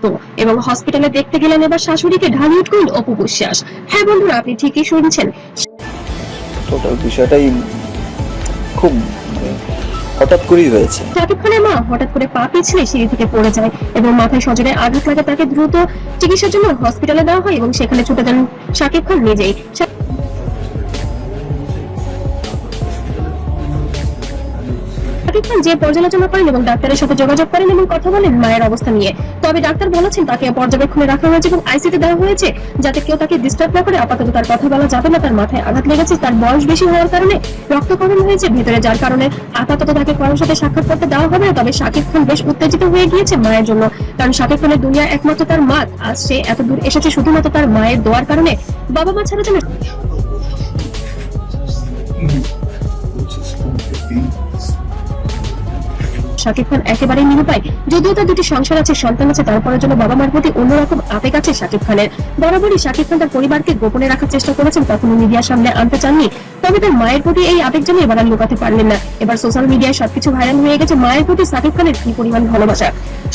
অসুস্থ এবং হসপিটালে দেখতে গেলেন এবার শাশুড়িকে ঢালিউড কুইন অপু বিশ্বাস। হ্যাঁ বন্ধুরা, আপনি ঠিকই শুনছেন, টোটাল বিষয়টাই খুব হঠাৎ করেই হয়েছে। শাকিব খানের মা হঠাৎ করে পা পিছলে সিঁড়ি থেকে পড়ে যায় এবং মাথায় সজোরে আঘাত লাগে। তাকে দ্রুত চিকিৎসার জন্য হসপিটালে দেওয়া হয় এবং সেখানে ছুটে যান শাকিব খান নিজেই। শাকিব খান যে পর্যালোচনা করেন এবং ডাক্তারের সাথে যোগাযোগ করেন এবং কথা বলেন মায়ের অবস্থা নিয়ে। তবে ডাক্তার বলেছেন তাকে পর্যবেক্ষণে রাখা হয়েছে এবং আইসিইউতে দেওয়া হয়েছে যাতে কেউ তাকে ডিস্টার্ব না করে। আপাতত তার কথা বলা যাবে না, তার মাথায় আঘাত লেগেছে, তার বয়স বেশি হওয়ার কারণে রক্তক্ষরণ হয়েছে ভেতরে, যার কারণে আপাতত তাকে কারোর সাথে সাক্ষাৎ করতে দেওয়া হবে না। তবে শাকিব খান বেশ উত্তেজিত হয়ে গিয়েছে মায়ের জন্য, কারণ শাকিব খানের দুনিয়া একমাত্র তার মা। আজ সে এত দূর এসেছে শুধুমাত্র তার মায়ের দোয়ার কারণে। বাবা মা ছাড়া যেন শাকিব খান একেবারেই নিরুপায়। যদিও তার দুটি সংসার আছে, সন্তান আছে, তারপরের জন্য বাবা মার প্রতি অন্যরকম আবেগ আছে শাকিব খানের। বরাবরই শাকিব খান তার পরিবারকে গোপনে রাখার চেষ্টা করেছেন, কখনো মিডিয়ার সামনে আনতে চাননি। তবে তার মায়ের প্রতি এই আবেগ যেন এবার আর লুকাতে পারলেন না। এবার সোশ্যাল মিডিয়ায় সবকিছু ভাইরাল হয়ে গেছে মায়ের প্রতি শাকিব খানের কি পরিমাণ ভালোবাসা।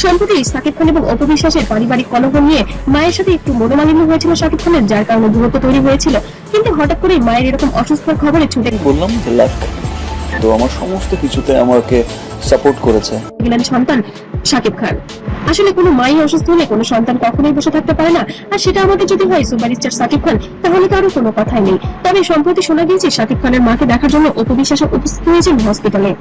সম্প্রতি শাকিব খান এবং অপু বিশ্বাসের পারিবারিক কলহ নিয়ে মায়ের সাথে একটু মনোমালিন্য হয়েছিল শাকিব খানের, যার কারণে দূরত্ব তৈরি হয়েছিল। কিন্তু হঠাৎ করে মায়ের এরকম অসুস্থতার খবরে ছুটে বললাম যে লাক, তো আমার সমস্ত কিছুতে আমাকে সাপোর্ট করেছে গেলেন সন্তান শাকিব খান। আসলে কোনো মাই অসুস্থ হলে কোনো সন্তান কখনোই বসে থাকতে পারে না, আর সেটা আমাদের যদি হয় সুপারস্টার শাকিব খান, তাহলে তো আরো কোনো কথাই নেই। তবে সম্প্রতি শোনা গিয়েছে শাকিব খানের মাকে দেখার জন্য অপু বিশ্বাস উপস্থিত হয়েছেন হসপিটালে।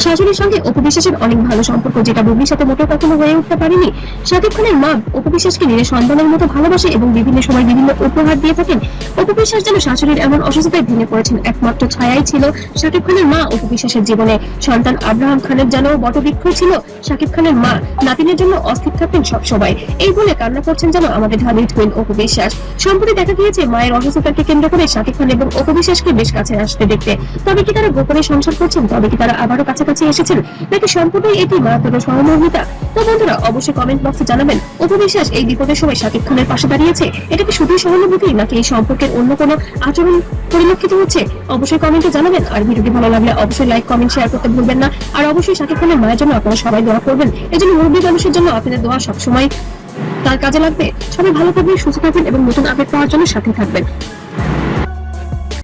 শাশুড়ির সঙ্গে অপু বিশ্বাসের অনেক ভালো সম্পর্ক, যেটা বুবলির সাথে মোটেও কখনো হয়ে উঠতে পারেনি। শাকিব খানের মা অপু বিশ্বাসকে নিয়ে সন্তানের মতো ভালোবাসে এবং বিভিন্ন সময় বিভিন্ন উপহার দিয়ে থাকেন। অপু বিশ্বাস যেন শাশুড়ির এমন অসুস্থতায় ভেঙে পড়েছেন। একমাত্র ছায়াই ছিল শাকিব খানের মা অপু বিশ্বাসের জীবনে। সন্তান আব্রাহাম খানের যেন বটবৃক্ষ ছিল শাকিব খানের মা, নাতিনের জন্য অস্থির থাকতেন সব সময়। এই বলে কান্না করছেন যেন আমাদের ঢালিউড কুইন অপু বিশ্বাস। সম্প্রতি দেখা গিয়েছে মায়ের অসুস্থতাকে কেন্দ্র করে শাকিব খান এবং অপু বিশ্বাসকে বেশ কাছে আসতে দেখতে। তবে কি তারা গোপনে সংসার করছেন? তবে কি তারা আবারও কাছাকাছি এসেছেন, নাকি সম্পূর্ণই এটি মারাত্মক সহমর্মিতা? তো বন্ধুরা, অবশ্যই কমেন্ট বক্সে জানাবেন অপু বিশ্বাস এই বিপদের সময় শাকিব খানের পাশে দাঁড়িয়েছে, এটা কি শুধুই সহানুভূতি নাকি এই সম্পর্কের অন্য কোনো আচরণ পরিলক্ষিত হচ্ছে? অবশ্যই কমেন্টে জানাবেন। আর ভিডিওটি ভালো লাগলে অবশ্যই লাইক, কমেন্ট, শেয়ার করতে ভুলবেন না। আর অবশ্যই শাকিব খানের মায়ের জন্য আপনারা সবাই দোয়া করবেন। এই জন্য মুরব্বী মানুষের জন্য আপনাদের দোয়া সবসময় তার কাজে লাগবে। সবাই ভালো থাকবেন, সুস্থ থাকবেন এবং নতুন আপডেট পাওয়ার জন্য সাথে থাকবেন।